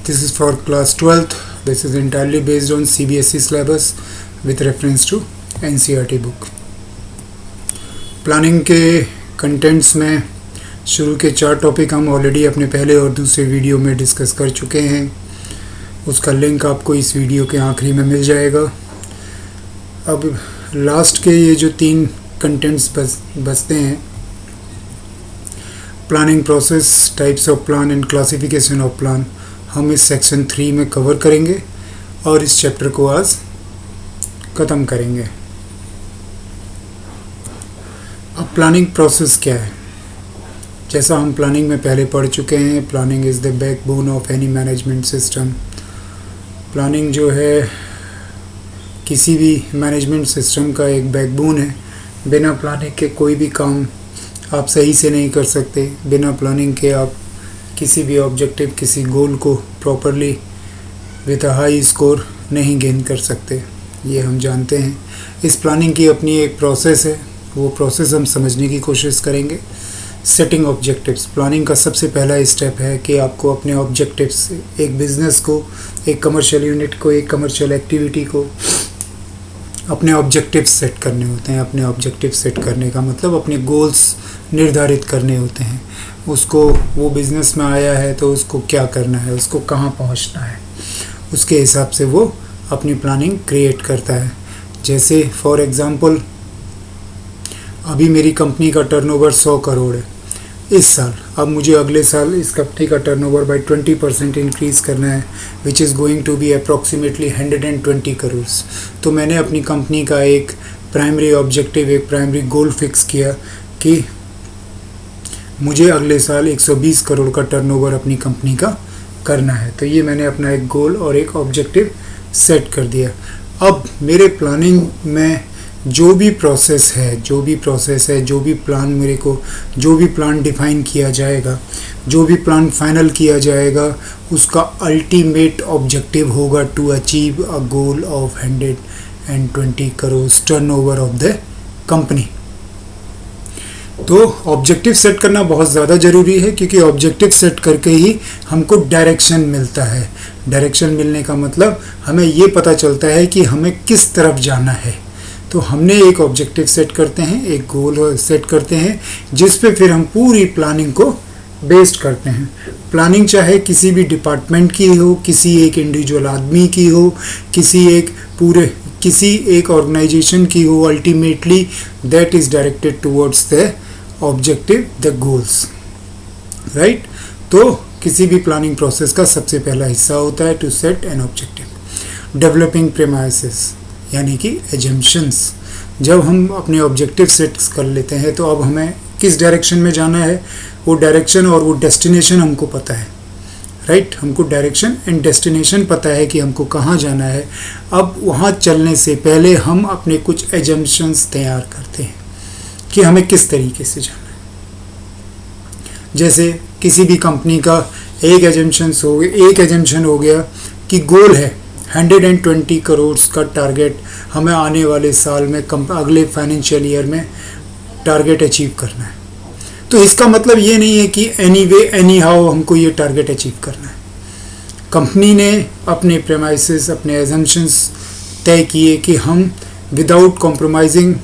This is for class 12th. This is entirely based on CBSE syllabus with reference to NCERT book. Planning के contents में शुरू के 4 topic हम already अपने पहले और दूसरे वीडियो में डिस्कस कर चुके हैं. उसका लिंक आपको इस वीडियो के आखिरी में मिल जाएगा. अब लास्ट के ये जो 3 कंटेंट्स बचते हैं, planning process, types of plan and classification of plan, हम इस सेक्शन 3 में कवर करेंगे और इस चैप्टर को आज ख़त्म करेंगे. अब प्लानिंग प्रोसेस क्या है? जैसा हम प्लानिंग में पहले पढ़ चुके हैं, planning is the backbone of any management system. Planning जो है किसी भी मैनेजमेंट सिस्टम का एक बैकबोन है. बिना प्लानिंग के कोई भी काम आप सही से नहीं कर सकते. बिना प्लानिंग के आप किसी भी ऑब्जेक्टिव, किसी गोल को properly with a high score नहीं गेन कर सकते. ये हम जानते हैं. इस प्लानिंग की अपनी एक प्रोसेस है, वो प्रोसेस हम समझने की कोशिश करेंगे. सेटिंग ऑब्जेक्टिव्स, प्लानिंग का सबसे पहला स्टेप है कि आपको अपने ऑब्जेक्टिव्स, एक बिज़नेस को, एक कमर्शियल यूनिट को, एक कमर्शियल एक्टिविटी को अपने ऑब्जेक्टिव्स सेट करने होते हैं. अपने ऑब्जेक्टिव सेट करने का मतलब अपने गोल्स निर्धारित करने होते हैं. उसको, वो बिज़नेस में आया है तो उसको क्या करना है, उसको कहाँ पहुँचना है, उसके हिसाब से वो अपनी प्लानिंग क्रिएट करता है. जैसे फॉर एग्ज़ाम्पल, अभी मेरी कंपनी का टर्नओवर 100 करोड़ है इस साल. अब मुझे अगले साल इस कंपनी का टर्नओवर बाय 20% इंक्रीज़ करना है, which is going to be approximately 120 crore. तो मैंने अपनी कंपनी का एक प्राइमरी ऑब्जेक्टिव, एक प्राइमरी गोल फिक्स किया कि मुझे अगले साल 120 करोड़ का टर्नओवर अपनी कंपनी का करना है. तो ये मैंने अपना एक गोल और एक ऑब्जेक्टिव सेट कर दिया. अब मेरे प्लानिंग में जो भी प्रोसेस है, जो भी प्लान मेरे को, जो भी प्लान डिफाइन किया जाएगा, जो भी प्लान फाइनल किया जाएगा, उसका अल्टीमेट ऑब्जेक्टिव होगा to achieve a goal of 120 crore turnover of the company. तो ऑब्जेक्टिव सेट करना बहुत ज़्यादा ज़रूरी है, क्योंकि ऑब्जेक्टिव सेट करके ही हमको डायरेक्शन मिलता है. डायरेक्शन मिलने का मतलब हमें ये पता चलता है कि हमें किस तरफ जाना है. तो हमने एक ऑब्जेक्टिव सेट करते हैं, एक गोल सेट करते हैं, जिस पे फिर हम पूरी प्लानिंग को बेस्ड करते हैं. प्लानिंग चाहे किसी भी डिपार्टमेंट की हो, किसी एक इंडिविजुअल आदमी की हो, किसी एक ऑर्गेनाइजेशन की हो, ultimately that is directed towards the objective, the goals, right. तो किसी भी प्लानिंग प्रोसेस का सबसे पहला हिस्सा होता है to set an objective. Developing premises यानी कि एजम्पशंस. जब हम अपने ऑब्जेक्टिव सेट कर लेते हैं तो अब हमें किस डायरेक्शन में जाना है, वो डायरेक्शन और वो डेस्टिनेशन हमको पता है, राइट. हमको डायरेक्शन एंड डेस्टिनेशन पता है कि हमको कहाँ जाना है. अब वहाँ चलने से पहले हम अपने कुछ एजम्पशंस तैयार करते हैं कि हमें किस तरीके से जाना है. जैसे किसी भी कंपनी का एक एजम्पशन हो गया कि गोल है 120 करोड़ का टारगेट हमें आने वाले साल में, अगले फाइनेंशियल ईयर में टारगेट अचीव करना है. तो इसका मतलब ये नहीं है कि एनी हाउ हमको ये टारगेट अचीव करना है. कंपनी ने अपने प्रेमाइसेस, अपने एजम्पशंस तय किए कि हम without compromising,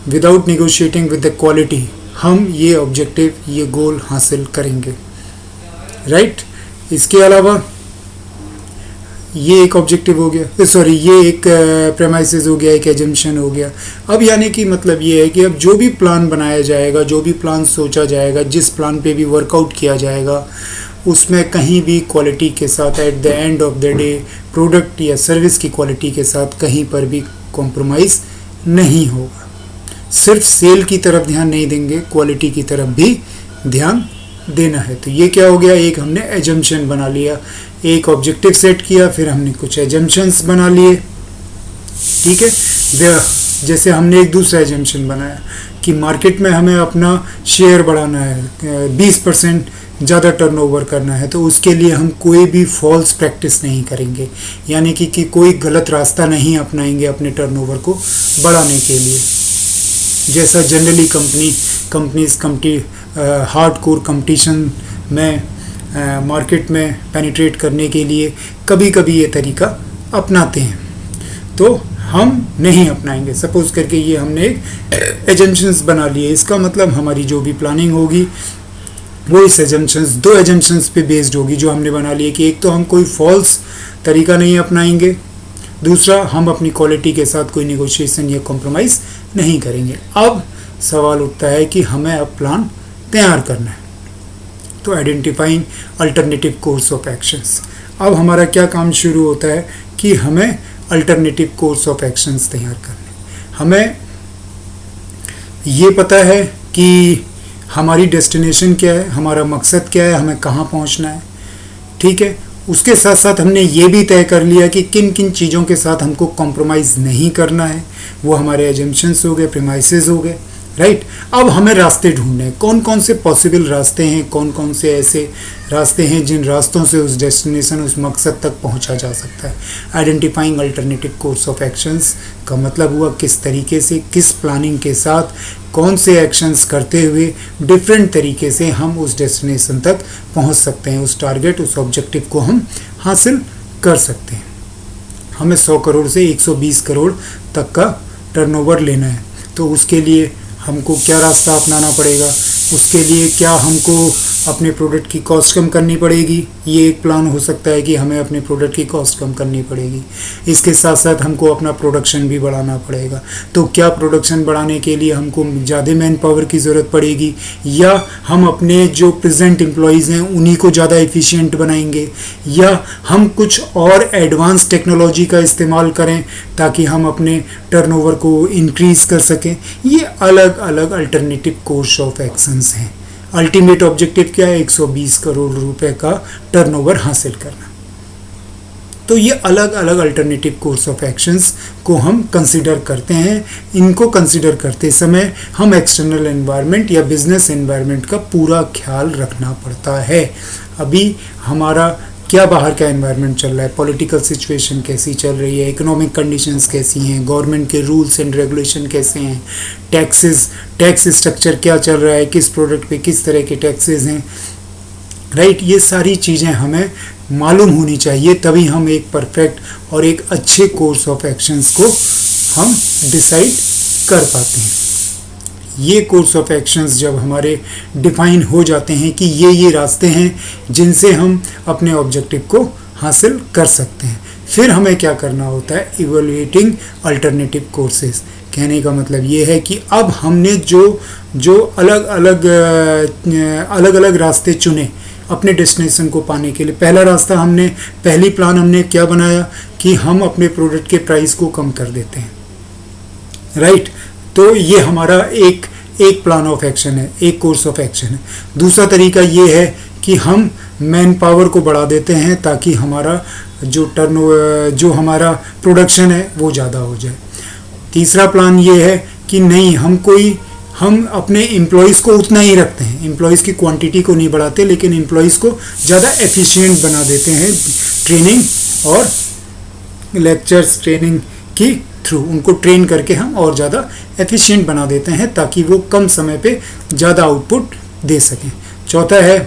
without negotiating with the quality, हम ये ऑब्जेक्टिव, ये गोल हासिल करेंगे, राइट. इसके अलावा ये एक ऑब्जेक्टिव हो गया, ये एक प्रेमाइसेस हो गया, एक एजम्पशन हो गया. अब यानी कि मतलब ये है कि अब जो भी प्लान बनाया जाएगा, जो भी प्लान सोचा जाएगा, जिस प्लान पे भी वर्कआउट किया जाएगा, उसमें कहीं भी क्वालिटी के साथ, at the end of the day, product या सर्विस की क्वालिटी के साथ कहीं पर भी कॉम्प्रोमाइज़ नहीं होगा. सिर्फ सेल की तरफ ध्यान नहीं देंगे, क्वालिटी की तरफ भी ध्यान देना है. तो ये क्या हो गया, एक हमने एजम्पशन बना लिया, एक ऑब्जेक्टिव सेट किया, फिर हमने कुछ एजम्पशंस बना लिए, ठीक है. जैसे हमने एक दूसरा एजम्पशन बनाया कि मार्केट में हमें अपना शेयर बढ़ाना है, 20% ज़्यादा टर्नओवर करना है, तो उसके लिए हम कोई भी फॉल्स प्रैक्टिस नहीं करेंगे, यानी कि कोई गलत रास्ता नहीं अपनाएंगे अपने टर्नओवर को बढ़ाने के लिए. जैसा जनरली कंपनीज हार्डकोर कंपटीशन में मार्केट में पेनिट्रेट करने के लिए कभी कभी ये तरीका अपनाते हैं, तो हम नहीं अपनाएंगे। सपोज करके ये हमने एक एजम्पशंस बना लिए, इसका मतलब हमारी जो भी प्लानिंग होगी वो इस एजम्पशंस, दो एजम्पशंस पे बेस्ड होगी जो हमने बना लिए कि एक तो हम कोई फॉल्स तरीका नहीं अपनाएंगे, दूसरा हम अपनी क्वालिटी के साथ कोई नेगोशिएशन या कॉम्प्रोमाइज़ नहीं करेंगे। अब सवाल उठता है कि हमें अब प्लान तैयार करना है, तो identifying alternative course of actions. अब हमारा क्या काम शुरू होता है कि हमें अल्टरनेटिव कोर्स ऑफ एक्शंस तैयार करने। हमें ये पता है कि हमारी डेस्टिनेशन क्या है, हमारा मकसद क्या है, हमें कहाँ पहुँचना है, ठीक है। उसके साथ साथ हमने ये भी तय कर लिया कि किन किन चीज़ों के साथ हमको कॉम्प्रोमाइज़ नहीं करना है, वो हमारे एजम्पशंस हो गए, प्रीमाइसेस हो गए, राइट। अब हमें रास्ते ढूंढने हैं, कौन कौन से पॉसिबल रास्ते हैं, कौन कौन से ऐसे रास्ते हैं जिन रास्तों से उस डेस्टिनेशन, उस मकसद तक पहुंचा जा सकता है। Identifying alternative course of actions का मतलब हुआ किस तरीके से, किस प्लानिंग के साथ, कौन से एक्शंस करते हुए डिफरेंट तरीके से हम उस डेस्टिनेशन तक पहुंच सकते हैं, उस टारगेट, उस ऑब्जेक्टिव को हम हासिल कर सकते हैं। हमें 100 करोड़ से 120 करोड़ तक का टर्नओवर लेना है, तो उसके लिए हमको क्या रास्ता अपनाना पड़ेगा, उसके लिए क्या हमको अपने प्रोडक्ट की कॉस्ट कम करनी पड़ेगी। ये एक प्लान हो सकता है कि हमें अपने प्रोडक्ट की कॉस्ट कम करनी पड़ेगी। इसके साथ साथ हमको अपना प्रोडक्शन भी बढ़ाना पड़ेगा, तो क्या प्रोडक्शन बढ़ाने के लिए हमको ज़्यादा मैन पावर की ज़रूरत पड़ेगी, या हम अपने जो प्रेजेंट एम्प्लॉयज़ हैं उन्हीं को ज़्यादा एफिशिएंट बनाएंगे, या हम कुछ और एडवांस टेक्नोलॉजी का इस्तेमाल करें ताकि हम अपने टर्नओवर को इंक्रीज़ कर सकें। ये अलग अलग अल्टरनेटिव कोर्स ऑफ एक्शंस हैं। अल्टीमेट ऑब्जेक्टिव क्या है, 120 करोड़ रुपए का टर्नओवर हासिल करना। तो ये अलग अलग अल्टरनेटिव कोर्स ऑफ एक्शंस को हम कंसिडर करते हैं। इनको कंसिडर करते समय हम एक्सटर्नल एनवायरनमेंट या बिजनेस एनवायरनमेंट का पूरा ख्याल रखना पड़ता है। अभी हमारा क्या बाहर का एनवायरनमेंट चल रहा है, पॉलिटिकल सिचुएशन कैसी चल रही है, इकोनॉमिक कंडीशंस कैसी हैं, गवर्नमेंट के रूल्स एंड रेगुलेशन कैसे हैं, टैक्स स्ट्रक्चर क्या चल रहा है, किस प्रोडक्ट पे किस तरह के टैक्सेस हैं, राइट। ये सारी चीज़ें हमें मालूम होनी चाहिए, तभी हम एक परफेक्ट और एक अच्छे कोर्स ऑफ एक्शंस को हम डिसाइड कर पाते हैं। ये कोर्स ऑफ एक्शंस जब हमारे डिफाइन हो जाते हैं कि ये रास्ते हैं जिनसे हम अपने ऑब्जेक्टिव को हासिल कर सकते हैं, फिर हमें क्या करना होता है, इवैल्यूएटिंग अल्टरनेटिव कोर्सेज। कहने का मतलब ये है कि अब हमने जो अलग अलग रास्ते चुने अपने डेस्टिनेशन को पाने के लिए। पहली प्लान हमने क्या बनाया कि हम अपने प्रोडक्ट के प्राइस को कम कर देते हैं, राइट। तो ये हमारा एक प्लान ऑफ एक्शन है, एक कोर्स ऑफ एक्शन है। दूसरा तरीका ये है कि हम मैन पावर को बढ़ा देते हैं ताकि हमारा जो हमारा प्रोडक्शन है वो ज़्यादा हो जाए। तीसरा प्लान ये है कि नहीं, हम अपने एम्प्लॉयज़ को उतना ही रखते हैं, एम्प्लॉयज़ की क्वांटिटी को नहीं बढ़ाते, लेकिन एम्प्लॉयज़ को ज़्यादा एफिशिएंट बना देते हैं ट्रेनिंग और लेक्चर्स ट्रेनिंग की थ्रू। उनको ट्रेन करके हम और ज़्यादा एफिशिएंट बना देते हैं ताकि वो कम समय पे ज़्यादा आउटपुट दे सकें। चौथा है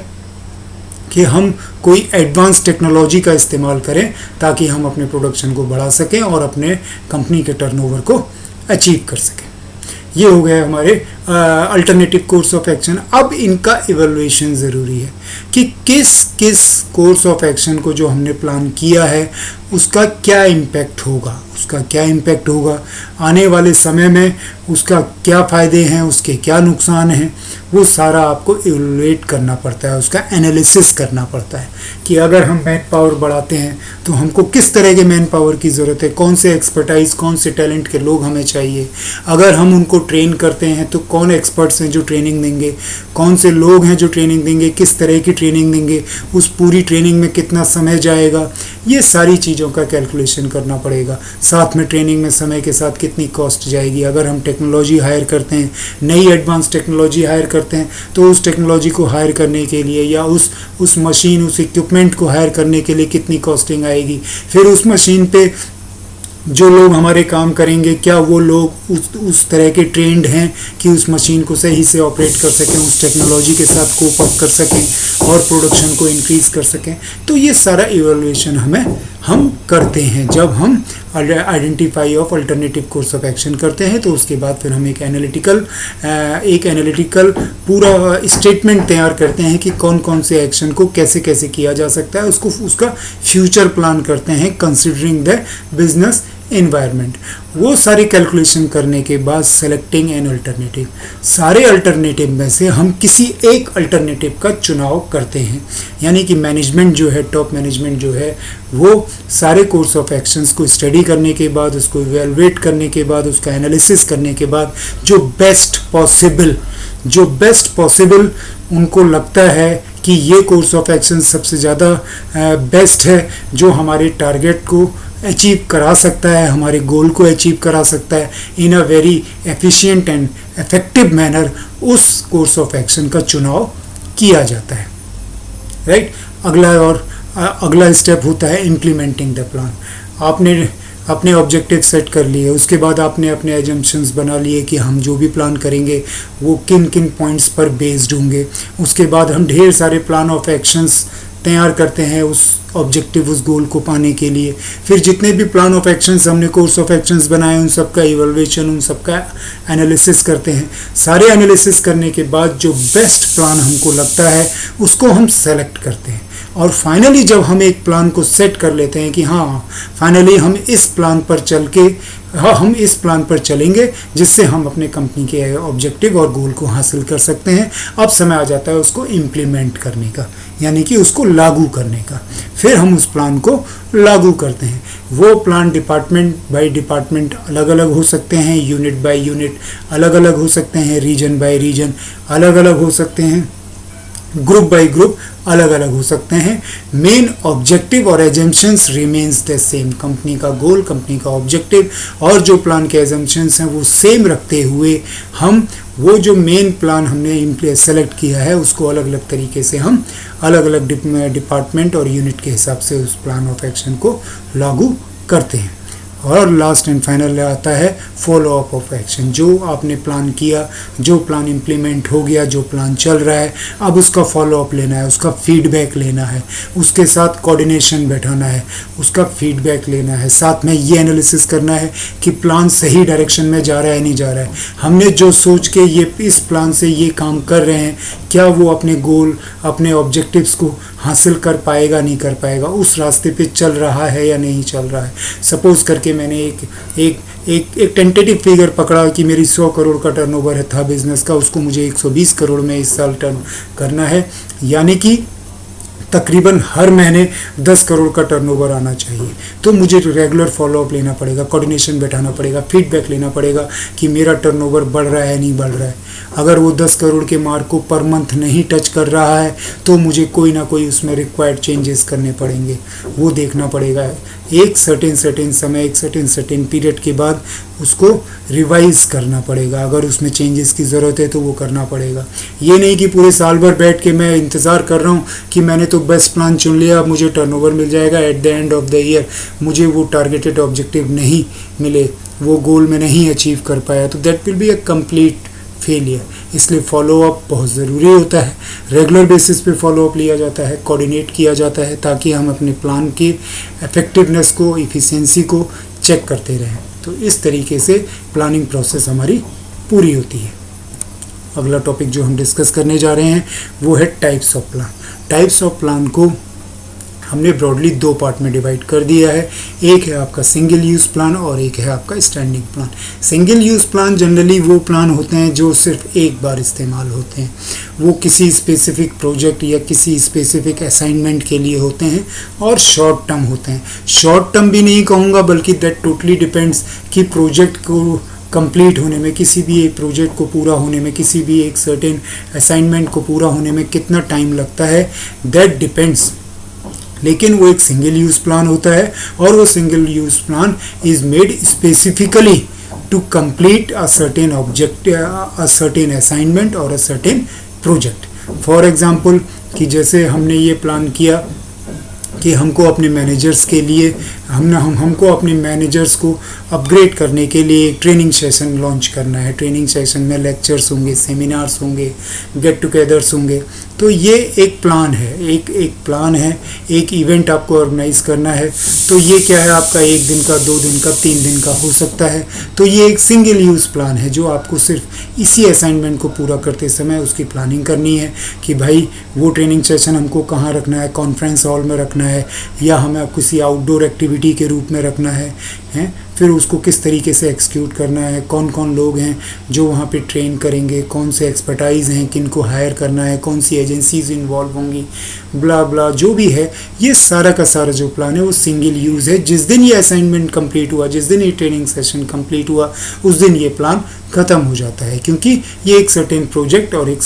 कि हम कोई एडवांस टेक्नोलॉजी का इस्तेमाल करें ताकि हम अपने प्रोडक्शन को बढ़ा सकें और अपने कंपनी के टर्नओवर को अचीव कर सकें। ये हो गया हमारे अल्टरनेटिव कोर्स ऑफ एक्शन। अब इनका इवैल्यूएशन ज़रूरी है कि किस कोर्स ऑफ एक्शन को जो हमने प्लान किया है उसका क्या इम्पैक्ट होगा, आने वाले समय में उसका क्या फ़ायदे हैं, उसके क्या नुकसान हैं, वो सारा आपको इवैल्यूएट करना पड़ता है, उसका एनालिसिस करना पड़ता है कि अगर हम मैन पावर बढ़ाते हैं तो हमको किस तरह के मैन पावर की ज़रूरत है, कौन से एक्सपर्टाइज, कौन से टैलेंट के लोग हमें चाहिए। अगर हम उनको ट्रेन करते हैं तो कौन एक्सपर्ट्स हैं जो ट्रेनिंग देंगे, कौन से लोग हैं जो ट्रेनिंग देंगे, किस तरह की ट्रेनिंग देंगे, उस पूरी ट्रेनिंग में कितना समय जाएगा, ये सारी चीज़ों का कैलकुलेशन करना पड़ेगा। साथ में ट्रेनिंग में समय के साथ कितनी कॉस्ट जाएगी। अगर हम टेक्नोलॉजी हायर करते हैं, नई एडवांस टेक्नोलॉजी हायर करते हैं, तो उस टेक्नोलॉजी को हायर करने के लिए या उस मशीन, उस इक्विपमेंट को हायर करने के लिए कितनी कॉस्टिंग आएगी। फिर उस मशीन पे जो लोग हमारे काम करेंगे क्या वो लोग उस तरह के ट्रेंड हैं कि उस मशीन को सही से ऑपरेट कर सकें, उस टेक्नोलॉजी के साथ कोप अप कर सकें और प्रोडक्शन को इंक्रीज़ कर सकें। तो ये सारा इवैल्यूएशन हम करते हैं जब हम identify of alternative course of action करते हैं। तो उसके बाद फिर हम एक एनालिटिकल पूरा स्टेटमेंट तैयार करते हैं कि कौन कौन से एक्शन को कैसे कैसे किया जा सकता है, उसका फ्यूचर प्लान करते हैं कंसिडरिंग द बिजनेस एनवायरनमेंट। वो सारी कैलकुलेशन करने के बाद सेलेक्टिंग एन अल्टरनेटिव, सारे अल्टरनेटिव में से हम किसी एक अल्टरनेटिव का चुनाव करते हैं। यानी कि मैनेजमेंट जो है, टॉप मैनेजमेंट जो है, वो सारे कोर्स ऑफ एक्शंस को स्टडी करने के बाद, उसको इवैल्यूएट करने के बाद, उसका एनालिसिस करने के बाद जो बेस्ट पॉसिबल उनको लगता है कि ये कोर्स ऑफ एक्शन सबसे ज़्यादा बेस्ट है, जो हमारे टारगेट को अचीव करा सकता है, हमारे गोल को अचीव करा सकता है in a very efficient and effective manner, उस कोर्स ऑफ एक्शन का चुनाव किया जाता है। राइट। अगला स्टेप होता है इम्प्लीमेंटिंग द प्लान। आपने अपने ऑब्जेक्टिव सेट कर लिए, उसके बाद आपने अपने एजम्पशंस बना लिए कि हम जो भी प्लान करेंगे वो किन किन पॉइंट्स पर बेस्ड होंगे। उसके बाद हम ढेर सारे प्लान ऑफ एक्शंस तैयार करते हैं उस ऑब्जेक्टिव, उस गोल को पाने के लिए। फिर जितने भी प्लान ऑफ एक्शंस हमने कोर्स ऑफ एक्शंस बनाए, उन सब का इवैल्यूएशन, उन सब का एनालिसिस करते हैं। सारे एनालिसिस करने के बाद जो बेस्ट प्लान हमको लगता है उसको हम सेलेक्ट करते हैं। और फाइनली जब हम एक प्लान को सेट कर लेते हैं कि हाँ फाइनली हम इस प्लान पर चलेंगे जिससे हम अपने कंपनी के ऑब्जेक्टिव और गोल को हासिल कर सकते हैं, अब समय आ जाता है उसको इम्प्लीमेंट करने का, यानी कि उसको लागू करने का। फिर हम उस प्लान को लागू करते हैं। वो प्लान डिपार्टमेंट बाय डिपार्टमेंट अलग अलग हो सकते हैं, यूनिट बाय यूनिट अलग अलग हो सकते हैं, रीजन बाय रीजन अलग अलग हो सकते हैं, ग्रुप बाय ग्रुप अलग अलग हो सकते हैं। मेन ऑब्जेक्टिव और assumptions remains the same. Company का गोल, कंपनी का ऑब्जेक्टिव और जो प्लान के एजम्पशंस हैं वो सेम रखते हुए हम वो जो मेन प्लान हमने सेलेक्ट किया है उसको अलग अलग तरीके से हम अलग अलग डिपार्टमेंट और यूनिट के हिसाब से उस प्लान ऑफ एक्शन को लागू करते हैं। और लास्ट एंड फाइनल आता है फॉलो अप ऑफ एक्शन। जो आपने प्लान किया, जो प्लान इम्प्लीमेंट हो गया, जो प्लान चल रहा है, अब उसका फॉलो अप लेना है, उसका फीडबैक लेना है, उसके साथ कोऑर्डिनेशन बैठाना है, उसका फीडबैक लेना है। साथ में ये एनालिसिस करना है कि प्लान सही डायरेक्शन में जा रहा है नहीं जा रहा है। हमने जो सोच के ये इस प्लान से ये काम कर रहे हैं, क्या वो अपने गोल, अपने ऑब्जेक्टिव्स को हासिल कर पाएगा नहीं कर पाएगा, उस रास्ते पे चल रहा है या नहीं चल रहा है। सपोज करके मैंने एक टेंटेटिव फिगर पकड़ा कि मेरी 100 करोड़ का टर्नओवर था बिजनेस का, उसको मुझे 120 करोड़ में इस साल टर्न करना है, यानी कि तकरीबन हर महीने 10 करोड़ का टर्नओवर आना चाहिए। तो मुझे रेगुलर फॉलोअप लेना पड़ेगा, कोऑर्डिनेशन बैठाना पड़ेगा, फीडबैक लेना पड़ेगा कि मेरा टर्नओवर बढ़ रहा है नहीं बढ़ रहा है। अगर वो 10 करोड़ के मार्क को पर मंथ नहीं टच कर रहा है तो मुझे कोई ना कोई उसमें रिक्वायर्ड चेंजेस करने पड़ेंगे, वो देखना पड़ेगा। एक सर्टेन समय, एक सर्टेन पीरियड के बाद उसको रिवाइज करना पड़ेगा। अगर उसमें चेंजेस की ज़रूरत है तो वो करना पड़ेगा। ये नहीं कि पूरे साल भर बैठ के मैं इंतज़ार कर रहा हूँ कि मैंने तो बेस्ट प्लान चुन लिया, अब मुझे टर्नओवर मिल जाएगा at the end of the year, मुझे वो टारगेटेड ऑब्जेक्टिव नहीं मिले, वो गोल में नहीं अचीव कर पाया, तो that will be a complete failure. इसलिए फॉलोअप बहुत ज़रूरी होता है। रेगुलर बेसिस पे फॉलोअप लिया जाता है, कोऑर्डिनेट किया जाता है, ताकि हम अपने प्लान की इफ़ेक्टिवनेस को, इफ़िशियंसी को चेक करते रहें। तो इस तरीके से प्लानिंग प्रोसेस हमारी पूरी होती है। अगला टॉपिक जो हम डिस्कस करने जा रहे हैं वो है types of plan. Types of plan को हमने ब्रॉडली 2 पार्ट में डिवाइड कर दिया है। एक है आपका सिंगल यूज़ प्लान और एक है आपका standing plan. Single use plan generally वो प्लान होते हैं जो सिर्फ एक बार इस्तेमाल होते हैं, वो किसी स्पेसिफिक प्रोजेक्ट या किसी स्पेसिफिक असाइनमेंट के लिए होते हैं और शॉर्ट टर्म होते हैं। शॉर्ट टर्म भी नहीं कहूँगा, बल्कि दैट टोटली डिपेंड्स कि प्रोजेक्ट को कंप्लीट होने में, किसी भी एक प्रोजेक्ट को पूरा होने में, किसी भी एक सर्टेन असाइनमेंट को पूरा होने में कितना टाइम लगता है, दैट डिपेंड्स। लेकिन वो एक सिंगल यूज़ प्लान होता है और वो single use plan is made specifically to complete a certain object, a certain assignment और a certain project. For example कि जैसे हमने ये प्लान किया कि हमको अपने मैनेजर्स के लिए हमको अपने मैनेजर्स को अपग्रेड करने के लिए एक ट्रेनिंग सेशन लॉन्च करना है। ट्रेनिंग सेशन में लेक्चर्स होंगे, सेमिनार्स होंगे, गेट टुगेदर्स होंगे। तो ये एक प्लान है, एक प्लान है, एक इवेंट आपको ऑर्गेनाइज करना है। तो ये क्या है, आपका 1 दिन का, 2 दिन का, 3 दिन का हो सकता है। तो ये एक सिंगल यूज़ प्लान है जो आपको सिर्फ इसी असाइनमेंट को पूरा करते समय उसकी प्लानिंग करनी है कि भाई वो ट्रेनिंग सेशन हमको कहाँ रखना है, कॉन्फ्रेंस हॉल में रखना है या हमें किसी आउटडोर एक्टिविटी के रूप में रखना है, फिर उसको किस तरीके से एक्सिक्यूट करना है, कौन कौन लोग हैं जो वहाँ पे ट्रेन करेंगे, कौन से एक्सपर्टाइज हैं, किन को हायर करना है, कौन सी एजेंसीज इन्वॉल्व होंगी, ब्ला ब्ला जो भी है। ये सारा का सारा जो प्लान है वो सिंगल यूज़ है। जिस दिन ये असाइनमेंट कंप्लीट हुआ, जिस दिन ये ट्रेनिंग सेशन कंप्लीट हुआ, उस दिन ये प्लान ख़त्म हो जाता है, क्योंकि ये एक सर्टेन प्रोजेक्ट और एक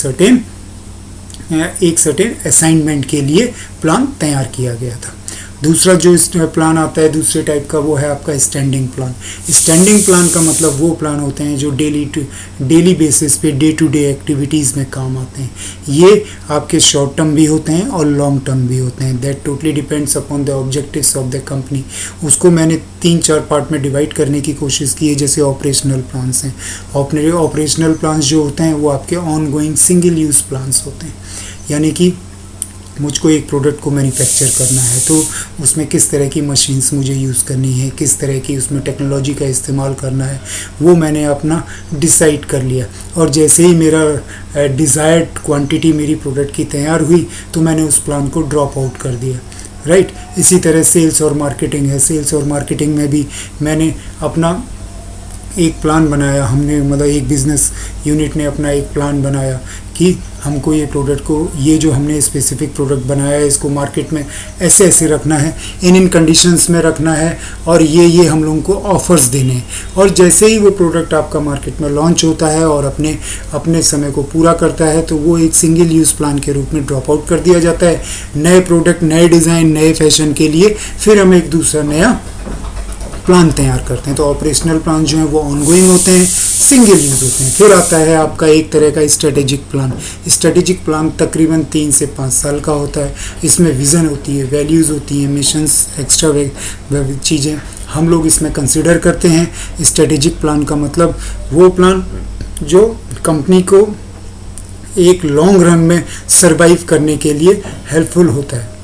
सर्टेन असाइनमेंट के लिए प्लान तैयार किया गया था। दूसरा जो प्लान आता है दूसरे टाइप का, वो है आपका स्टैंडिंग प्लान। स्टैंडिंग प्लान का मतलब वो प्लान होते हैं जो डेली बेसिस पे डे टू डे एक्टिविटीज़ में काम आते हैं। ये आपके शॉर्ट टर्म भी होते हैं और लॉन्ग टर्म भी होते हैं। That totally depends upon the objectives of the company. उसको मैंने 3-4 पार्ट में डिवाइड करने की कोशिश की है। जैसे ऑपरेशनल प्लान्स हैं, ऑपरेशनल प्लान्स जो होते हैं वो आपके on going single use plans होते हैं। यानी कि मुझको एक प्रोडक्ट को मैन्युफैक्चर करना है तो उसमें किस तरह की मशीन्स मुझे यूज़ करनी है, किस तरह की उसमें टेक्नोलॉजी का इस्तेमाल करना है, वो मैंने अपना डिसाइड कर लिया। और जैसे ही मेरा डिज़ायर्ड क्वांटिटी मेरी प्रोडक्ट की तैयार हुई तो मैंने उस प्लान को ड्रॉप आउट कर दिया, राइट। इसी तरह सेल्स और मार्केटिंग है। सेल्स और मार्केटिंग में भी मैंने अपना एक प्लान बनाया। हमने मतलब एक बिज़नेस यूनिट ने अपना एक प्लान बनाया कि हमको ये प्रोडक्ट को, ये जो हमने स्पेसिफिक प्रोडक्ट बनाया है इसको मार्केट में ऐसे ऐसे रखना है, इन कंडीशंस में रखना है और ये हम लोगों को ऑफर्स देने हैं। और जैसे ही वो प्रोडक्ट आपका मार्केट में लॉन्च होता है और अपने समय को पूरा करता है तो वो एक सिंगल यूज़ प्लान के रूप में ड्रॉप आउट कर दिया जाता है। नए प्रोडक्ट, नए डिज़ाइन, नए फैशन के लिए फिर हम एक दूसरा नया प्लान तैयार करते हैं। तो ऑपरेशनल प्लान जो है वो ऑनगोइंग होते हैं, सिंगल यूज़ होते हैं। फिर आता है आपका एक तरह का स्ट्रेटेजिक प्लान। स्ट्रेटेजिक प्लान तकरीबन 3 से 5 साल का होता है। इसमें विज़न होती है, वैल्यूज़ होती हैं, मिशंस, एक्स्ट्रा चीज़ें हम लोग इसमें कंसिडर करते हैं। स्ट्रेटेजिक प्लान का मतलब वो प्लान जो कंपनी को एक लॉन्ग रन में सरवाइव करने के लिए हेल्पफुल होता है।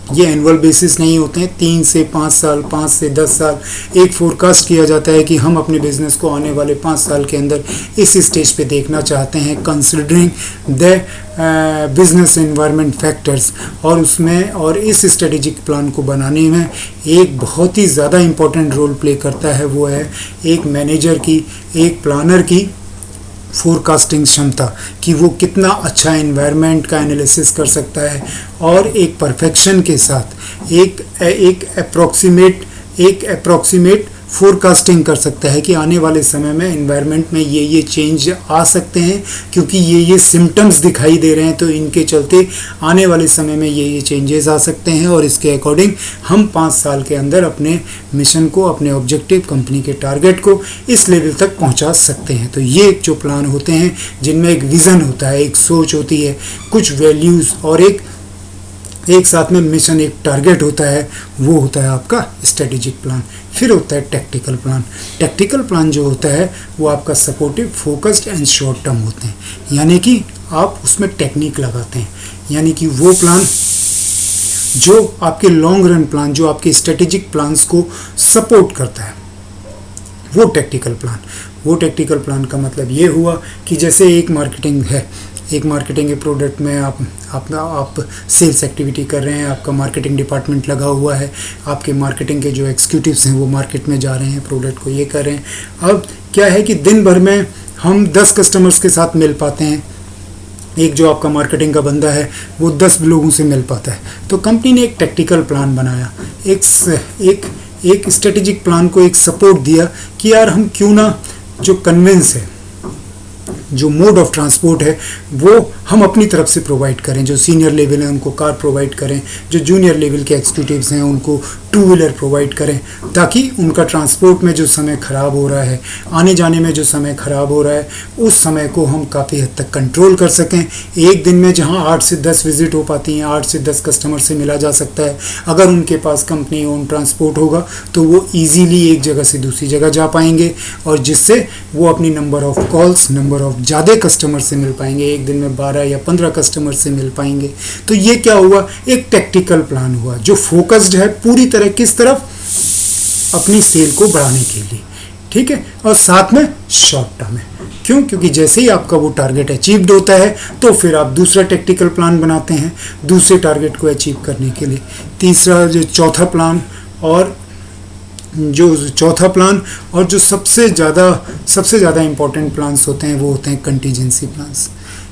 ये एनुअल बेसिस नहीं होते हैं। 3 से 5 साल, 5 से 10 साल एक फोरकास्ट किया जाता है कि हम अपने बिजनेस को आने वाले 5 साल के अंदर इस स्टेज पे देखना चाहते हैं, considering the business environment factors. और इस स्ट्रेटेजिक प्लान को बनाने में एक बहुत ही ज़्यादा इम्पोर्टेंट रोल प्ले करता है, वो है एक मैनेजर की, एक प्लानर की फोरकास्टिंग क्षमता कि वो कितना अच्छा एनवायरनमेंट का एनालिसिस कर सकता है और एक परफेक्शन के साथ एक अप्रॉक्सीमेट फोरकास्टिंग कर सकता है कि आने वाले समय में एनवायरनमेंट में ये चेंज आ सकते हैं, क्योंकि ये सिम्टम्स दिखाई दे रहे हैं तो इनके चलते आने वाले समय में ये चेंजेस आ सकते हैं और इसके अकॉर्डिंग हम 5 साल के अंदर अपने मिशन को, अपने ऑब्जेक्टिव, कंपनी के टारगेट को इस लेवल तक पहुंचा सकते हैं। तो ये जो प्लान होते हैं जिनमें एक विज़न होता है, एक सोच होती है, कुछ वैल्यूज़ और एक साथ में मिशन, एक टारगेट होता है, वो होता है आपका स्ट्रेटेजिक प्लान। फिर होता है टैक्टिकल प्लान। टैक्टिकल प्लान जो होता है वो आपका supportive, focused and short term होते हैं, यानी कि आप उसमें टेक्निक लगाते हैं। यानी कि वो प्लान जो आपके लॉन्ग रन प्लान, जो आपके स्ट्रेटेजिक प्लान्स को सपोर्ट करता है, वो टैक्टिकल प्लान। वो टैक्टिकल प्लान का मतलब ये हुआ कि जैसे एक मार्केटिंग है, एक मार्केटिंग के प्रोडक्ट में आप सेल्स एक्टिविटी कर रहे हैं, आपका मार्केटिंग डिपार्टमेंट लगा हुआ है, आपके मार्केटिंग के जो एग्जीक्यूटिव्स हैं वो मार्केट में जा रहे हैं, प्रोडक्ट को ये कर रहे हैं। अब क्या है कि दिन भर में हम 10 कस्टमर्स के साथ मिल पाते हैं। एक जो आपका मार्केटिंग का बंदा है वो 10 लोगों से मिल पाता है। तो कंपनी ने एक टैक्टिकल प्लान बनाया, एक स्ट्रेटेजिक प्लान को एक सपोर्ट दिया कि यार हम क्यों ना जो कन्वेंस है, जो मोड ऑफ ट्रांसपोर्ट है, वो हम अपनी तरफ से प्रोवाइड करें। जो सीनियर लेवल है उनको कार प्रोवाइड करें, जो जूनियर लेवल के एग्जीक्यूटिव्स हैं उनको टू व्हीलर प्रोवाइड करें, ताकि उनका ट्रांसपोर्ट में जो समय ख़राब हो रहा है, आने जाने में जो समय ख़राब हो रहा है, उस समय को हम काफ़ी हद तक कंट्रोल कर सकें। एक दिन में जहां 8 से 10 विजिट हो पाती हैं, 8 से 10 कस्टमर से मिला जा सकता है, अगर उनके पास कंपनी ओन ट्रांसपोर्ट होगा तो वो ईजीली एक जगह से दूसरी जगह जा पाएंगे, और जिससे वो अपनी number of calls, number of ज़्यादा कस्टमर से मिल पाएंगे, एक दिन में 12 या 15 कस्टमर से मिल पाएंगे। तो ये क्या हुआ, एक टैक्टिकल प्लान हुआ जो फोकस्ड है पूरी तरह किस तरफ, अपनी सेल को बढ़ाने के लिए, ठीक है, और साथ में शॉर्ट टर्म है। क्यों? क्योंकि जैसे ही आपका वो टारगेट अचीव्ड होता है तो फिर आप दूसरा टैक्टिकल प्लान बनाते हैं दूसरे टारगेट को अचीव करने के लिए। तीसरा जो चौथा प्लान और जो सबसे ज़्यादा इम्पोर्टेंट प्लान्स होते हैं वो होते हैं कंटीजेंसी प्लान्स।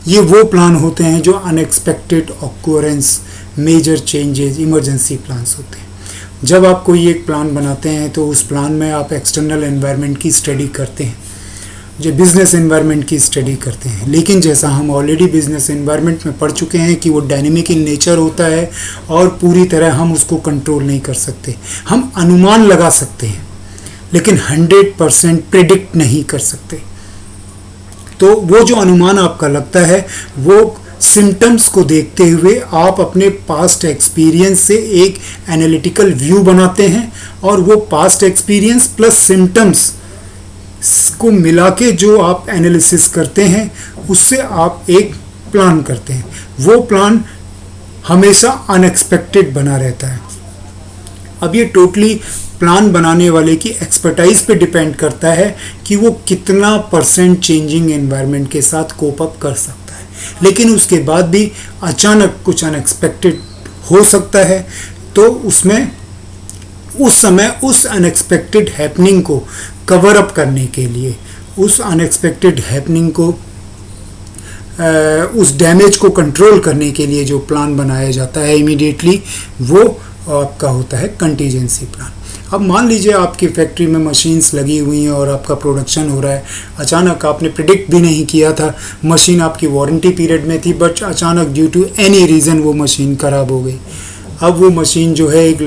ये वो प्लान होते हैं जो unexpected occurrence, major changes, emergency plans होते हैं। जब आप कोई एक प्लान बनाते हैं तो उस प्लान में आप एक्सटर्नल एनवायरनमेंट की स्टडी करते हैं, जो बिज़नेस एनवायरनमेंट की स्टडी करते हैं। लेकिन जैसा हम ऑलरेडी बिज़नेस एनवायरनमेंट में पढ़ चुके हैं कि वो डायनेमिक इन नेचर होता है और पूरी तरह हम उसको कंट्रोल नहीं कर सकते। हम अनुमान लगा सकते हैं लेकिन 100% प्रेडिक्ट नहीं कर सकते। तो वो जो अनुमान आपका लगता है वो सिम्टम्स को देखते हुए आप अपने पास्ट एक्सपीरियंस से एक एनालिटिकल व्यू बनाते हैं, और वो पास्ट एक्सपीरियंस प्लस सिम्टम्स को मिला के जो आप एनालिसिस करते हैं उससे आप एक प्लान करते हैं। वो प्लान हमेशा अनएक्सपेक्टेड बना रहता है। अब ये टोटली प्लान बनाने वाले की एक्सपर्टाइज पे डिपेंड करता है कि वो कितना % चेंजिंग एनवायरनमेंट के साथ कोप अप कर सकता है। लेकिन उसके बाद भी अचानक कुछ अनएक्सपेक्टेड हो सकता है, तो उसमें उस समय उस अनएक्सपेक्टेड हैपनिंग को कवर अप करने के लिए, उस अनएक्सपेक्टेड हैपनिंग को उस डैमेज को कंट्रोल करने के लिए जो प्लान बनाया जाता है इमीडिएटली, वो आपका होता है कंटीजेंसी प्लान। अब मान लीजिए आपकी फैक्ट्री में मशीन्स लगी हुई हैं और आपका प्रोडक्शन हो रहा है, अचानक आपने प्रिडिक्ट भी नहीं किया था, मशीन आपकी वारंटी पीरियड में थी, बट अचानक ड्यू टू एनी रीज़न वो मशीन ख़राब हो गई। अब वो मशीन जो है एक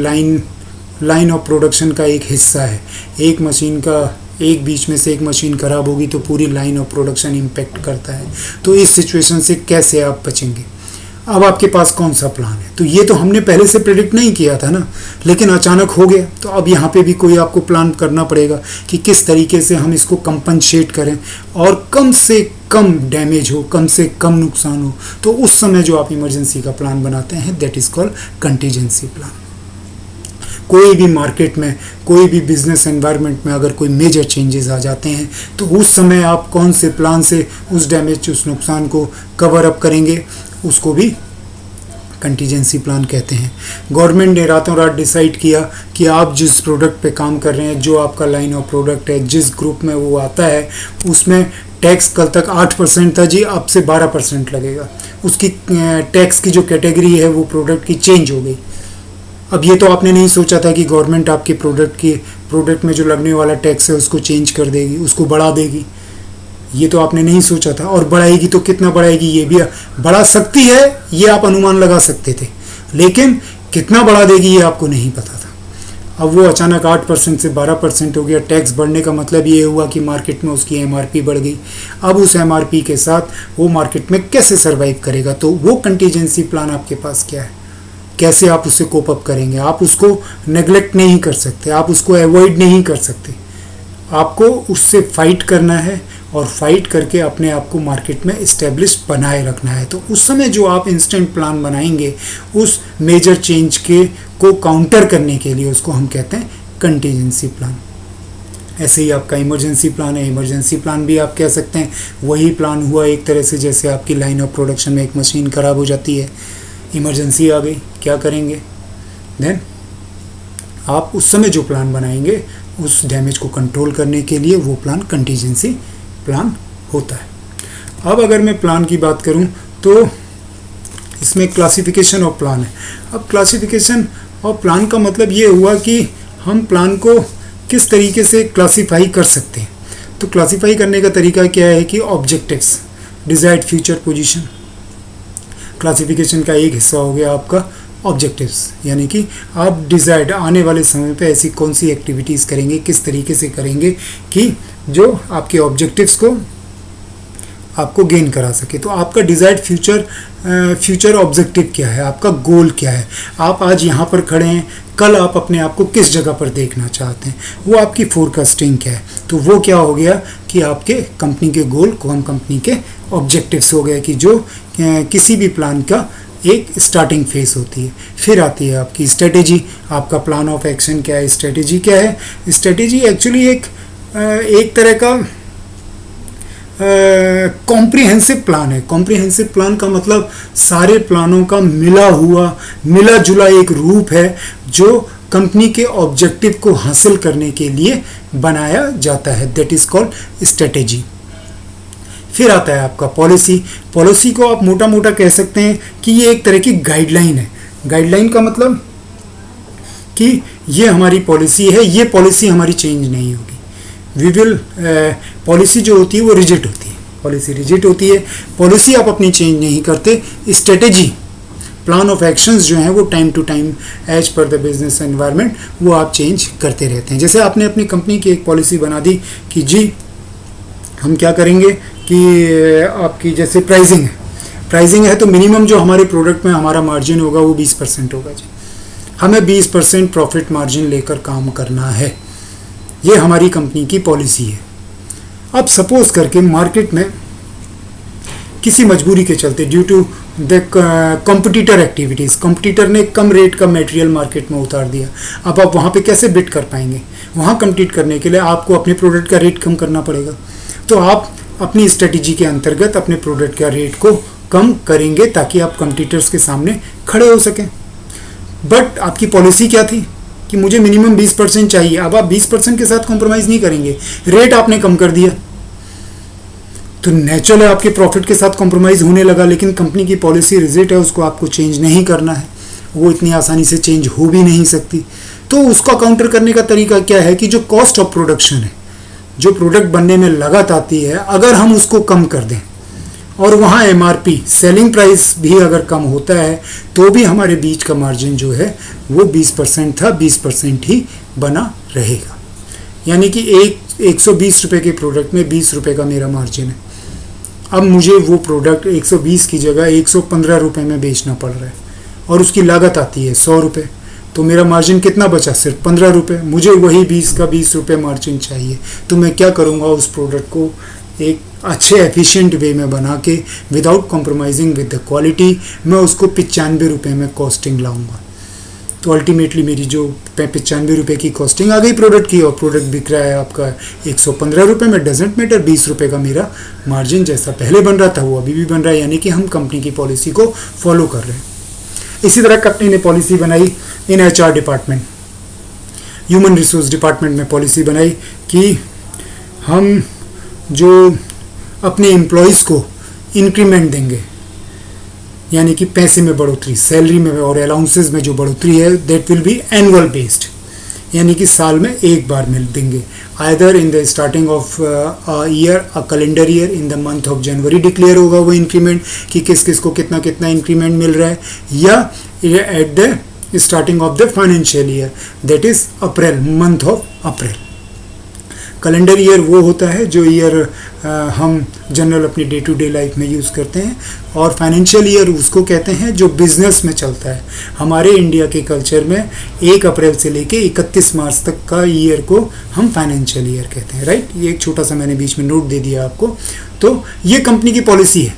लाइन ऑफ प्रोडक्शन का एक हिस्सा है। एक मशीन का एक बीच में से एक मशीन ख़राब होगी तो पूरी लाइन ऑफ प्रोडक्शन इम्पेक्ट करता है। तो इस सिचुएशन से कैसे आप बचेंगे? अब आपके पास कौन सा प्लान है? तो ये तो हमने पहले से प्रेडिक्ट नहीं किया था ना, लेकिन अचानक हो गया, तो अब यहाँ पे भी कोई आपको प्लान करना पड़ेगा कि किस तरीके से हम इसको कंपनसेट करें और कम से कम डैमेज हो, कम से कम नुकसान हो। तो उस समय जो आप इमरजेंसी का प्लान बनाते हैं, that is called contingency plan. कोई भी मार्केट में, कोई भी बिजनेस एनवायरनमेंट में अगर कोई मेजर चेंजेस आ जाते हैं तो उस समय आप कौन से प्लान से उस डैमेज, उस नुकसान को कवर अप करेंगे, उसको भी कंटीजेंसी प्लान कहते हैं। गवर्नमेंट ने रातों रात डिसाइड किया कि आप जिस प्रोडक्ट पे काम कर रहे हैं, जो आपका लाइन ऑफ प्रोडक्ट है, जिस ग्रुप में वो आता है, उसमें टैक्स कल तक 8% था जी, अब से 12% लगेगा। उसकी टैक्स की जो कैटेगरी है वो प्रोडक्ट की चेंज हो गई। अब ये तो आपने नहीं सोचा था कि गवर्नमेंट आपके प्रोडक्ट में जो लगने वाला टैक्स है उसको चेंज कर देगी, उसको बढ़ा देगी। ये तो आपने नहीं सोचा था, और बढ़ाएगी तो कितना बढ़ाएगी ये भी बढ़ा सकती है, ये आप अनुमान लगा सकते थे, लेकिन कितना बढ़ा देगी ये आपको नहीं पता था। अब वो अचानक 8% से 12% हो गया। टैक्स बढ़ने का मतलब ये हुआ कि मार्केट में उसकी MRP बढ़ गई। अब उस MRP के साथ वो मार्केट में कैसे सर्वाइव करेगा? तो वो कंटीजेंसी प्लान आपके पास क्या है, कैसे आप उससे कोप अप करेंगे? आप उसको नेग्लेक्ट नहीं कर सकते, आप उसको अवॉइड नहीं कर सकते, आपको उससे फाइट करना है और फाइट करके अपने आप को मार्केट में इस्टेब्लिश बनाए रखना है। तो उस समय जो आप इंस्टेंट प्लान बनाएंगे उस मेजर चेंज को काउंटर करने के लिए, उसको हम कहते हैं कंटीजेंसी प्लान। ऐसे ही आपका इमरजेंसी प्लान है, इमरजेंसी प्लान भी आप कह सकते हैं। वही प्लान हुआ एक तरह से, जैसे आपकी लाइन ऑफ प्रोडक्शन में एक मशीन ख़राब हो जाती है, इमरजेंसी आ गई, क्या करेंगे? देन आप उस समय जो प्लान बनाएंगे उस डैमेज को कंट्रोल करने के लिए, वो प्लान कंटीजेंसी प्लान होता है। अब अगर मैं प्लान की बात करूं तो इसमें क्लासिफिकेशन ऑफ प्लान है। अब क्लासिफिकेशन ऑफ प्लान का मतलब ये हुआ कि हम प्लान को किस तरीके से क्लासिफाई कर सकते हैं। तो क्लासिफाई करने का तरीका क्या है कि objectives, desired future position, classification का एक हिस्सा हो गया आपका ऑब्जेक्टिव्स, यानी कि आप डिज़ायर्ड आने वाले समय पे ऐसी कौन सी एक्टिविटीज़ करेंगे, किस तरीके से करेंगे कि जो आपके ऑब्जेक्टिव्स को आपको गेन करा सके। तो आपका डिज़ायर्ड फ्यूचर ऑब्जेक्टिव क्या है, आपका गोल क्या है, आप आज यहाँ पर खड़े हैं, कल आप अपने आप को किस जगह पर देखना चाहते हैं, वो आपकी फोरकास्टिंग क्या है। तो वो क्या हो गया कि आपके कंपनी के गोल कंपनी के ऑब्जेक्टिव्स हो गए कि जो किसी भी प्लान का एक स्टार्टिंग फेज होती है। फिर आती है आपकी स्ट्रेटेजी, आपका प्लान ऑफ एक्शन क्या है, स्ट्रेटेजी क्या है। स्ट्रेटेजी एक्चुअली एक तरह का कॉम्प्रिहेंसिव प्लान है। कॉम्प्रिहेंसिव प्लान का मतलब सारे प्लानों का मिला जुला एक रूप है जो कंपनी के ऑब्जेक्टिव को हासिल करने के लिए बनाया जाता है, दैट इज कॉल्ड स्ट्रेटेजी। फिर आता है आपका पॉलिसी को आप मोटा मोटा कह सकते हैं कि ये एक तरह की गाइडलाइन है। गाइडलाइन का मतलब कि ये हमारी पॉलिसी है, ये पॉलिसी हमारी चेंज नहीं होगी। पॉलिसी जो होती है वो रिजिड होती है, पॉलिसी रिजिड होती है, पॉलिसी आप अपनी चेंज नहीं करते। स्ट्रेटेजी प्लान ऑफ एक्शंस जो हैं वो time to time as per the business environment वो आप चेंज करते रहते हैं। जैसे आपने अपनी कंपनी की एक पॉलिसी बना दी कि जी हम क्या करेंगे कि आपकी जैसे प्राइसिंग है तो मिनिमम जो हमारे प्रोडक्ट में हमारा मार्जिन होगा वो 20% होगा जी, हमें 20% प्रॉफिट मार्जिन लेकर काम करना है, ये हमारी कंपनी की पॉलिसी है। अब सपोज करके मार्केट में किसी मजबूरी के चलते due to the competitor activities, competitor ने कम रेट का मटेरियल मार्केट में उतार दिया, अब आप वहाँ पे कैसे बिड कर पाएंगे। वहाँ कम्पीट करने के लिए आपको अपने प्रोडक्ट का रेट कम करना पड़ेगा। तो आप अपनी स्ट्रेटजी के अंतर्गत अपने प्रोडक्ट का रेट को कम करेंगे ताकि आप कॉम्पिटिटर्स के सामने खड़े हो सकें। बट आपकी पॉलिसी क्या थी कि मुझे मिनिमम 20% चाहिए। अब आप 20% के साथ कॉम्प्रोमाइज़ नहीं करेंगे, रेट आपने कम कर दिया तो नेचुरल है आपके प्रॉफिट के साथ कॉम्प्रोमाइज़ होने लगा। लेकिन कंपनी की पॉलिसी रिजिड है, उसको आपको चेंज नहीं करना है, वो इतनी आसानी से चेंज हो भी नहीं सकती। तो उसका काउंटर करने का तरीका क्या है कि जो कॉस्ट ऑफ प्रोडक्शन है, जो प्रोडक्ट बनने में लागत आती है, अगर हम उसको कम कर दें और वहाँ MRP सेलिंग प्राइस भी अगर कम होता है तो भी हमारे बीच का मार्जिन जो है वो 20% था, 20% ही बना रहेगा। यानी कि 120 रुपये के प्रोडक्ट में 20 रुपये का मेरा मार्जिन है। अब मुझे वो प्रोडक्ट 120 की जगह 115 रुपये में बेचना पड़ रहा है और उसकी लागत आती है 100 रुपये, तो मेरा मार्जिन कितना बचा, सिर्फ 15 रुपये। मुझे वही 20 का 20 रुपये मार्जिन चाहिए, तो मैं क्या करूँगा, उस प्रोडक्ट को एक अच्छे एफिशिएंट वे में बना के without compromising with the quality मैं उसको 95 रुपये में कॉस्टिंग लाऊंगा। तो अल्टीमेटली मेरी जो 95 रुपये की कॉस्टिंग आ गई प्रोडक्ट की और प्रोडक्ट बिक रहा है आपका 115 रुपये में, डजेंट मैटर, 20 रुपये का मेरा मार्जिन जैसा पहले बन रहा था वो अभी भी बन रहा है। यानी कि हम कंपनी की पॉलिसी को फॉलो कर रहे हैं। इसी तरह कंपनी ने पॉलिसी बनाई इन HR department, human resource department में पॉलिसी बनाई कि हम जो अपने एम्प्लॉयज़ को इंक्रीमेंट देंगे, यानी कि पैसे में बढ़ोतरी, सैलरी में और अलाउंसेस में जो बढ़ोतरी है that will be annual based, यानी कि साल में एक बार मिल देंगे। Either in the starting of year, a calendar year, in the month of January declare होगा वो इंक्रीमेंट कि किस किस को कितना कितना इंक्रीमेंट मिल रहा है, या at the starting of the financial year, that is April, month of April. Calendar year वो होता है जो ईयर हम जनरल अपनी डे टू डे लाइफ में यूज़ करते हैं, और फाइनेंशियल ईयर उसको कहते हैं जो बिजनेस में चलता है। हमारे इंडिया के कल्चर में 1 अप्रैल से लेके 31 मार्च तक का ईयर को हम फाइनेंशियल ईयर कहते हैं, राइट। ये एक छोटा सा मैंने बीच में नोट दे दिया आपको। तो ये कंपनी की पॉलिसी है,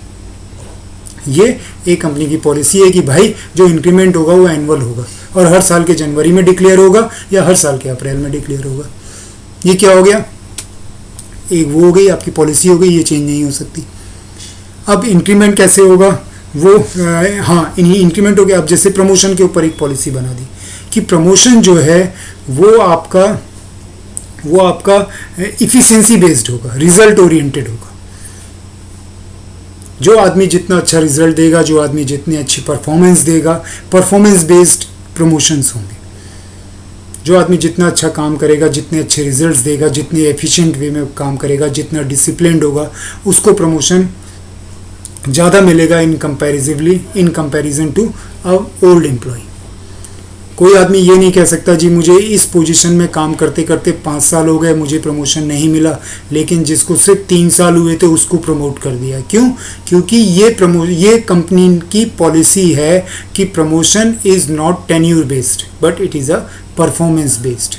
ये एक कंपनी की पॉलिसी है कि भाई जो इंक्रीमेंट होगा वो एनुअल होगा और हर साल के जनवरी में डिक्लेयर होगा या हर साल के अप्रैल में डिक्लेयर होगा। ये क्या हो गया, एक वो हो गई आपकी पॉलिसी हो गई, ये चेंज नहीं हो सकती। अब इंक्रीमेंट कैसे होगा वो हाँ, इन्हीं इंक्रीमेंट हो गया। अब जैसे प्रमोशन के ऊपर एक पॉलिसी बना दी कि प्रमोशन जो है वो आपका इफिशिएंसी बेस्ड होगा, रिजल्ट ओरिएंटेड होगा। जो आदमी जितना अच्छा रिजल्ट देगा, जो आदमी जितनी अच्छी परफॉर्मेंस देगा, परफॉर्मेंस बेस्ड प्रमोशंस होंगे। जो आदमी जितना अच्छा काम करेगा, जितने अच्छे रिजल्ट्स देगा, जितने एफिशिएंट वे में काम करेगा, जितना डिसिप्लिन्ड होगा, उसको प्रमोशन ज़्यादा मिलेगा in comparison to a old employee. कोई आदमी ये नहीं कह सकता जी मुझे इस पोजीशन में काम करते करते 5 साल हो गए, मुझे प्रमोशन नहीं मिला, लेकिन जिसको सिर्फ 3 साल हुए थे उसको प्रमोट कर दिया। क्यों? क्योंकि ये कंपनी की पॉलिसी है कि promotion is not tenure based but it is a performance based.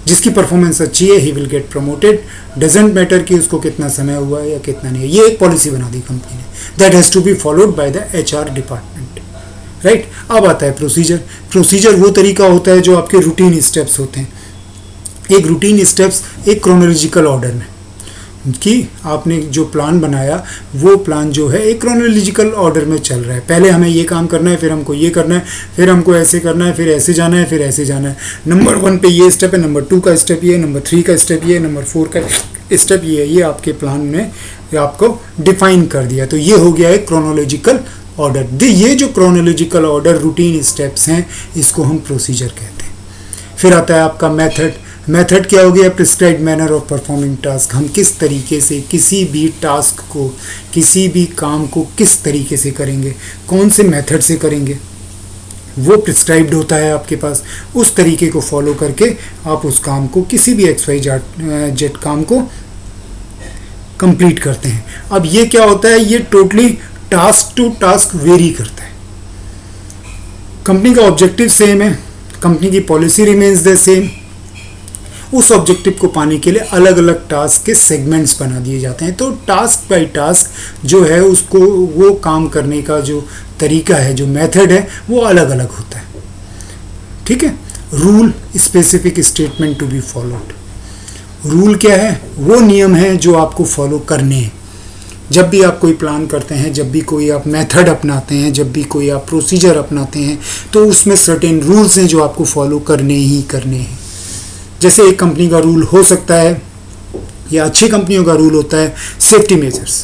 जिसकी परफॉर्मेंस अच्छी है he will get promoted, doesn't matter कि उसको कितना समय हुआ है या कितना नहीं है। ये एक पॉलिसी बना दी कंपनी ने, that has to be followed by the HR department, right. अब आता है प्रोसीजर वो तरीका होता है जो आपके रूटीन स्टेप्स होते हैं। एक रूटीन स्टेप्स एक क्रोनोलॉजिकल ऑर्डर में कि आपने जो प्लान बनाया वो प्लान जो है एक क्रोनोलॉजिकल ऑर्डर में चल रहा है। पहले हमें ये काम करना है, फिर हमको ये करना है, फिर हमको ऐसे करना है, फिर ऐसे जाना है, फिर ऐसे जाना है। नंबर 1 पे ये स्टेप है, नंबर 2 का स्टेप ये है, नंबर 3 का स्टेप ये है, नंबर 4 का स्टेप ये है। ये आपके प्लान में आपको डिफाइन कर दिया। तो ये हो गया एक क्रोनोलॉजिकल ऑर्डर। ये जो क्रोनोलॉजिकल ऑर्डर रूटीन स्टेप्स हैं इसको हम प्रोसीजर कहते हैं। फिर आता है आपका मेथड क्या हो गया? Prescribed manner of performing task. हम किस तरीके से किसी भी टास्क को, किसी भी काम को किस तरीके से करेंगे, कौन से मेथड से करेंगे, वो प्रिस्क्राइब्ड होता है आपके पास। उस तरीके को फॉलो करके आप उस काम को, किसी भी XYZ काम को कंप्लीट करते हैं। अब ये क्या होता है? ये totally task to task vary करता है। कंपनी का ऑब्जेक्टिव सेम है, कंपनी की पॉलिसी रिमेन्स द सेम। उस ऑब्जेक्टिव को पाने के लिए अलग अलग टास्क के सेगमेंट्स बना दिए जाते हैं। तो टास्क बाय टास्क जो है उसको, वो काम करने का जो तरीका है, जो मेथड है, वो अलग अलग होता है। ठीक है। Rule specific statement to be followed. Rule क्या है? वो नियम है जो आपको फॉलो करने हैं। जब भी आप कोई प्लान करते हैं, जब भी कोई आप मेथड अपनाते हैं, जब भी कोई आप प्रोसीजर अपनाते हैं, तो उसमें सर्टेन रूल्स हैं जो आपको फॉलो करने ही करने हैं। जैसे एक कंपनी का रूल हो सकता है, या अच्छी कंपनियों का रूल होता है सेफ्टी मेजर्स।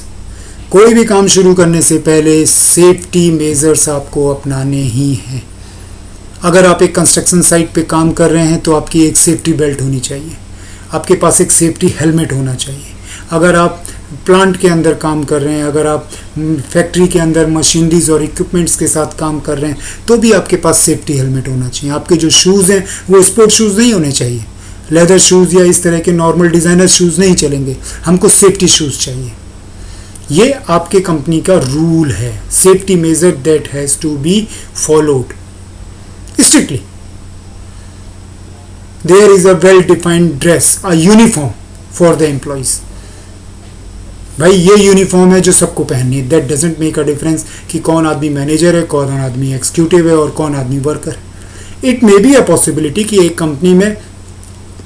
कोई भी काम शुरू करने से पहले सेफ्टी मेजर्स आपको अपनाने ही हैं। अगर आप एक कंस्ट्रक्शन साइट पे काम कर रहे हैं तो आपकी एक सेफ्टी बेल्ट होनी चाहिए, आपके पास एक सेफ्टी हेलमेट होना चाहिए। अगर आप प्लांट के अंदर काम कर रहे हैं, अगर आप फैक्ट्री के अंदर मशीनरीज और इक्विपमेंट्स के साथ काम कर रहे हैं, तो भी आपके पास सेफ्टी हेलमेट होना चाहिए। आपके जो शूज़ हैं वो स्पोर्ट शूज़ नहीं होने चाहिए, लेदर शूज़ या इस तरह के नॉर्मल डिज़ाइनर शूज़ नहीं चलेंगे, हमको सेफ्टी शूज़ चाहिए। ये आपके कंपनी का रूल है, safety measure that has to be followed strictly. There is a well defined dress, a uniform for the employees. भाई ये यूनिफॉर्म है जो सबको पहननी है। That doesn't make a difference कि कौन आदमी मैनेजर है, कौन आदमी एग्जीक्यूटिव है और कौन आदमी worker. It may be a possibility कि एक कंपनी में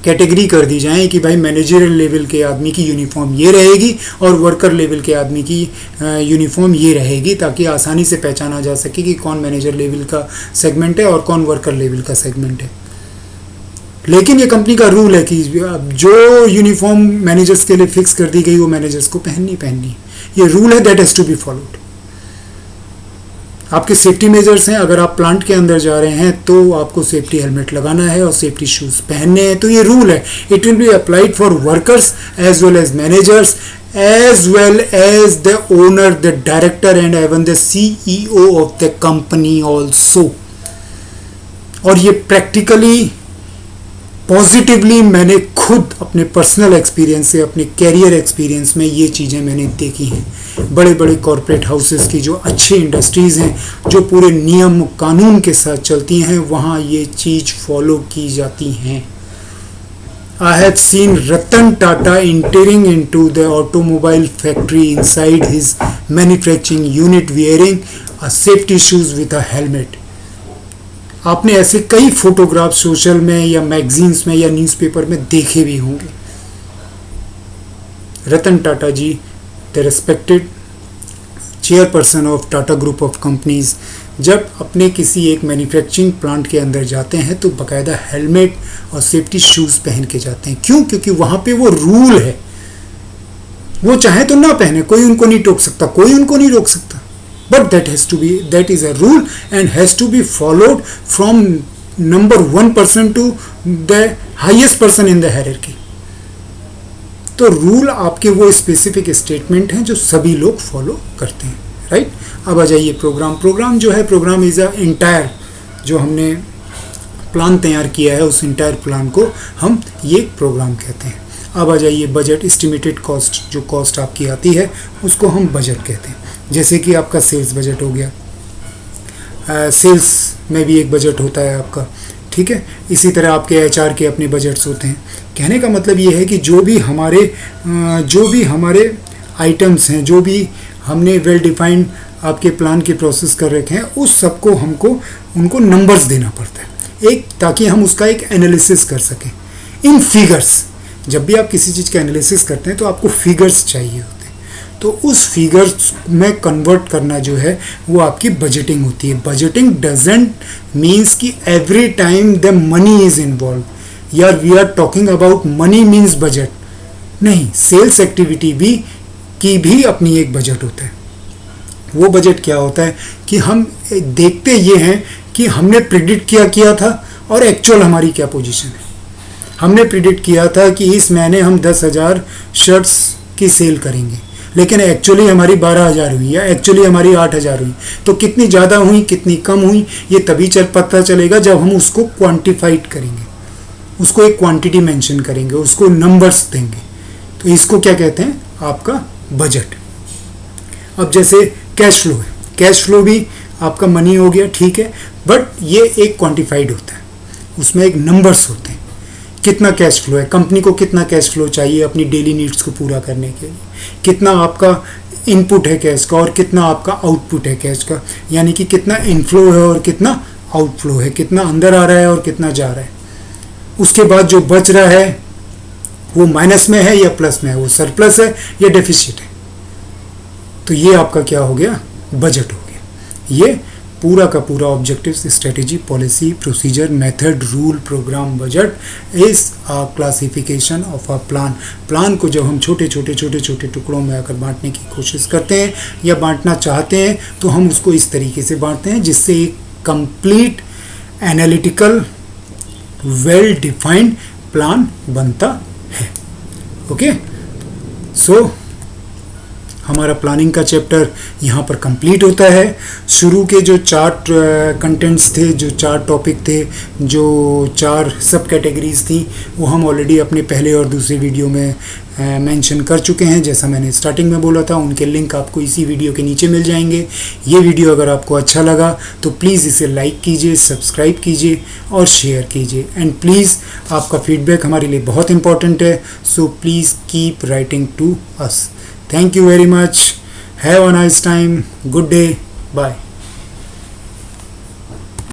कैटेगरी कर दी जाए कि भाई मैनेजरियल लेवल के आदमी की यूनिफॉर्म ये रहेगी और वर्कर लेवल के आदमी की यूनिफॉर्म ये रहेगी, ताकि आसानी से पहचाना जा सके कि कौन मैनेजर लेवल का सेगमेंट है और कौन वर्कर लेवल का सेगमेंट है। लेकिन ये कंपनी का रूल है कि जो यूनिफॉर्म मैनेजर्स के लिए फिक्स कर दी गई वो मैनेजर्स को पहननी। ये रूल है, that has to be followed. आपके सेफ्टी मेजर्स हैं, अगर आप प्लांट के अंदर जा रहे हैं तो आपको सेफ्टी हेलमेट लगाना है और सेफ्टी शूज़ पहनने हैं। तो ये रूल है, it will be applied for workers as well as managers as well as the owner, the director and even the CEO of the company also. और ये प्रैक्टिकली पॉजिटिवली मैंने खुद अपने पर्सनल एक्सपीरियंस से, अपने कैरियर एक्सपीरियंस में ये चीज़ें मैंने देखी हैं। बड़े बड़े कॉरपोरेट हाउसेस की जो अच्छी इंडस्ट्रीज़ हैं, जो पूरे नियम कानून के साथ चलती हैं, वहाँ ये चीज़ फॉलो की जाती हैं। I have seen Ratan Tata entering into the automobile factory inside his manufacturing unit wearing a safety shoes with a helmet. आपने ऐसे कई फोटोग्राफ सोशल में या मैगजीन्स में या न्यूज़पेपर में देखे भी होंगे। Ratan Tata ji, the respected chairperson of Tata group of companies, जब अपने किसी एक मैन्युफैक्चरिंग प्लांट के अंदर जाते हैं तो बाकायदा हेलमेट और सेफ्टी शूज़ पहन के जाते हैं। क्यों? क्योंकि वहाँ पे वो रूल है, वो चाहे तो ना पहने, कोई उनको नहीं टोक सकता, कोई उनको नहीं रोक सकता। But that is a rule and has to be followed from number 1 person to the highest person in the hierarchy. तो रूल आपके वो स्पेसिफिक स्टेटमेंट हैं जो सभी लोग फॉलो करते हैं। राइट। अब आ जाइए प्रोग्राम जो है, प्रोग्राम इज़ अ इंटायर, जो हमने प्लान तैयार किया है उस इंटायर प्लान को हम ये प्रोग्राम कहते हैं। अब आ जाइए बजट, एस्टिमेटेड कॉस्ट, जो कॉस्ट आपकी आती है उसको हम बजट कहते हैं। जैसे कि आपका सेल्स बजट हो गया, सेल्स में भी एक बजट होता है आपका, ठीक है। इसी तरह आपके एचआर के अपने बजट्स होते हैं। कहने का मतलब ये है कि जो भी हमारे आइटम्स हैं, जो भी हमने वेल डिफाइंड आपके प्लान के प्रोसेस कर रखे हैं, उस सबको हमको उनको नंबर्स देना पड़ता है एक, ताकि हम उसका एक एनालिसिस कर सकें इन फिगर्स। जब भी आप किसी चीज़ का एनालिसिस करते हैं तो आपको फिगर्स चाहिए होते हैं, तो उस फिगर्स में कन्वर्ट करना जो है वो आपकी बजटिंग होती है। बजटिंग डजेंट मीन्स कि every time the money is involve, या we are talking about money means budget, नहीं। सेल्स एक्टिविटी की भी अपनी एक बजट होता है। वो बजट क्या होता है कि हम देखते ये हैं कि हमने प्रिडिक्ट किया था और एक्चुअल हमारी क्या पोजीशन है। हमने प्रिडिक्ट किया था कि इस महीने हम 10,000 शर्ट्स की सेल करेंगे, लेकिन एक्चुअली हमारी 12,000 हुई या एक्चुअली हमारी 8,000 हुई। तो कितनी ज़्यादा हुई कितनी कम हुई ये तभी पता चलेगा जब हम उसको क्वांटिफाइड करेंगे, उसको एक क्वांटिटी मेंशन करेंगे, उसको नंबर्स देंगे। तो इसको क्या कहते हैं, आपका बजट। अब जैसे कैश फ्लो है, कैश फ्लो भी आपका मनी हो गया, ठीक है, बट ये एक क्वांटिफाइड होता है, उसमें एक नंबर्स होते हैं। कितना कैश फ्लो है, कंपनी को कितना कैश फ्लो चाहिए अपनी डेली नीड्स को पूरा करने के लिए, कितना आपका इनपुट है कैश का और कितना आपका आउटपुट है कैश का, यानी कि कितना इनफ्लो है और कितना आउटफ्लो है, कितना अंदर आ रहा है और कितना जा रहा है। उसके बाद जो बच रहा है वो माइनस में है या प्लस में है, वो सरप्लस है या डेफिसिट है। तो ये आपका क्या हो गया, बजट हो गया। ये पूरा का पूरा objective, strategy, policy, procedure, method, rule, programme, budget is a classification of a plan. Plan को जब हम छोटे छोटे टुकड़ों में आकर बांटने की कोशिश करते हैं या बांटना चाहते हैं तो हम उसको इस तरीके से बांटते हैं जिससे एक complete analytical well defined plan बनता है। ओके, सो हमारा प्लानिंग का चैप्टर यहाँ पर कंप्लीट होता है। शुरू के जो 4 कंटेंट्स थे, जो 4 टॉपिक थे, जो 4 सब कैटेगरीज थी, वो हम ऑलरेडी अपने पहले और दूसरे वीडियो में मेंशन कर चुके हैं। जैसा मैंने स्टार्टिंग में बोला था, उनके लिंक आपको इसी वीडियो के नीचे मिल जाएंगे। ये वीडियो अगर आपको अच्छा लगा तो प्लीज़ इसे लाइक कीजिए, सब्सक्राइब कीजिए और शेयर कीजिए। एंड प्लीज़ आपका फीडबैक हमारे लिए बहुत इंपॉर्टेंट है, so please keep writing to us. Thank you very much. Have a nice time. Good day. Bye.